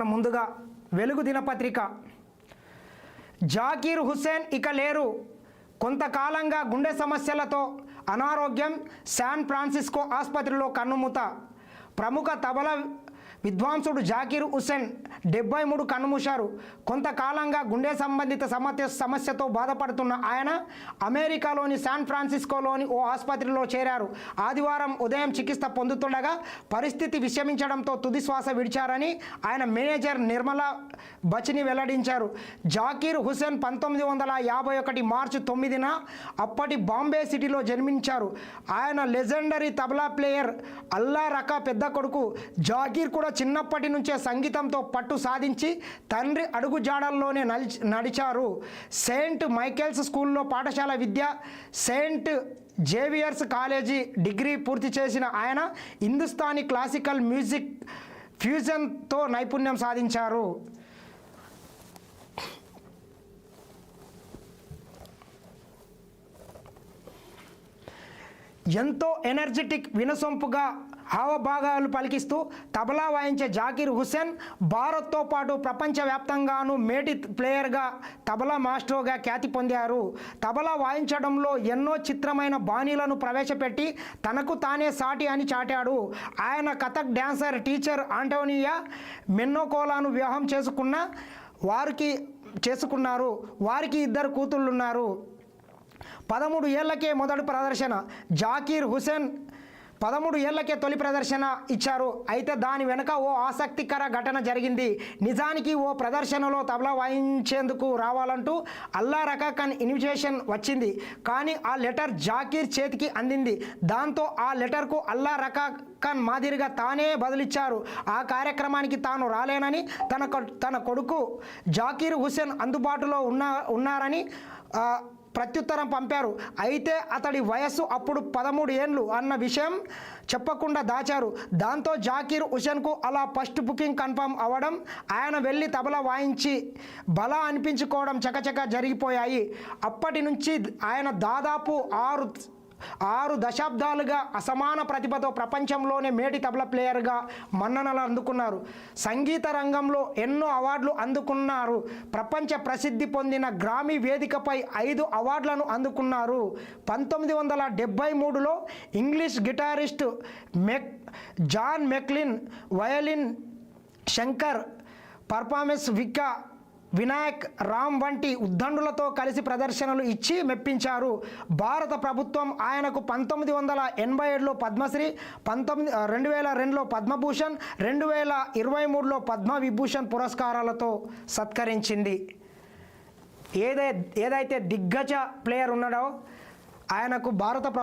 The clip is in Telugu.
వార్తలు ముందుగా వెలుగు దినపత్రిక. జాకీర్ హుస్సేన్ ఇక లేరు. కొంతకాలంగా గుండె సమస్యలతో అనారోగ్యం. శాన్ ఫ్రాన్సిస్కో ఆసుపత్రిలో కన్నుమూత. ప్రముఖ తబలా విద్వాంసుడు జాకీర్ హుస్సేన్ 73 కన్నుమూశారు. కొంతకాలంగా గుండె సంబంధిత సమస్యతో బాధపడుతున్న ఆయన అమెరికాలోని శాన్ ఫ్రాన్సిస్కోలోని ఓ ఆసుపత్రిలో చేరారు. ఆదివారం ఉదయం చికిత్స పొందుతుండగా పరిస్థితి విషమించడంతో తుది శ్వాస విడిచారని ఆయన మేనేజర్ నిర్మలా బచిని వెల్లడించారు. జాకీర్ హుస్సేన్ 1951 మార్చి 9న అప్పటి బాంబే సిటీలో జన్మించారు. ఆయన లెజెండరీ తబలా ప్లేయర్ అల్లా రకా పెద్ద కొడుకు. జాకీర్ కూడా చిన్నప్పటి నుంచే సంగీతంతో పట్టు సాధించి తండ్రి అడుగుజాడల్లోనే నడిచారు. సెయింట్ మైకేల్స్ స్కూల్లో పాఠశాల విద్య, సెయింట్ జేవియర్స్ కాలేజీ డిగ్రీ పూర్తి చేసిన ఆయన హిందుస్థానీ క్లాసికల్ మ్యూజిక్ ఫ్యూజన్తో నైపుణ్యం సాధించారు. ఎంతో ఎనర్జెటిక్, వినసొంపుగా హావభాగాలు పలికిస్తూ తబలా వాయించే జాకీర్ హుస్సేన్ భారత్తో పాటు ప్రపంచవ్యాప్తంగానూ మేటి ప్లేయర్గా, తబలా మాస్టర్గా ఖ్యాతి పొందారు. తబలా వాయించడంలో ఎన్నో చిత్రమైన బాణీలను ప్రవేశపెట్టి తనకు తానే సాటి అని చాటాడు. ఆయన కథక్ డ్యాన్సర్ టీచర్ ఆంటోనియా మెన్నోకోలాను వివాహం చేసుకున్నారు. వారికి 2 కూతుళ్ళున్నారు. 13 ఏళ్లకే మొదటి ప్రదర్శన. జాకీర్ హుస్సేన్ 13 ఏళ్లకే తొలి ప్రదర్శన ఇచ్చారు. అయితే దాని వెనుక ఓ ఆసక్తికర ఘటన జరిగింది. నిజానికి ఓ ప్రదర్శనలో తబలా వాయించేందుకు రావాలంటూ అల్లా రకా ఖాన్ ఇన్విటేషన్ వచ్చింది. కానీ ఆ లెటర్ జాకీర్ చేతికి అందింది. దాంతో ఆ లెటర్కు అల్లా రకా ఖాన్ మాదిరిగా తానే బదులిచ్చారు. ఆ కార్యక్రమానికి తాను రాలేనని, తన కొడుకు జాకీర్ హుస్సేన్ అందుబాటులో ఉన్నారని ప్రత్యుత్తరం పంపారు. అయితే అతడి వయస్సు అప్పుడు 13 ఏళ్ళు అన్న విషయం చెప్పకుండా దాచారు. దాంతో జాకీర్ హుస్సేన్కు అలా ఫస్ట్ బుకింగ్ కన్ఫర్మ్ అవ్వడం, ఆయన వెళ్ళి తబలా వాయించి బలా అనిపించుకోవడం చకచక జరిగిపోయాయి. అప్పటి నుంచి ఆయన దాదాపు 6 దశాబ్దాలుగా అసమాన ప్రతిభతో ప్రపంచంలోనే మేటి తబలా ప్లేయర్గా మన్ననలు అందుకున్నారు. సంగీత రంగంలో ఎన్నో అవార్డులు అందుకున్నారు. ప్రపంచ ప్రసిద్ధి పొందిన గ్రామీ వేదికపై 5 అవార్డులను అందుకున్నారు. 1973లో English guitarist John McLaughlin violin, Shankar performance, Vinayak Ram వంటి ఉద్దండులతో కలిసి ప్రదర్శనలు ఇచ్చి మెప్పించారు. భారత ప్రభుత్వం ఆయనకు 1987లో పద్మశ్రీ, 2002లో పద్మభూషణ్, 2023లో పద్మవిభూషణ్ పురస్కారాలతో సత్కరించింది. ఏదైతే దిగ్గజ ప్లేయర్ ఉన్నాడో ఆయనకు భారత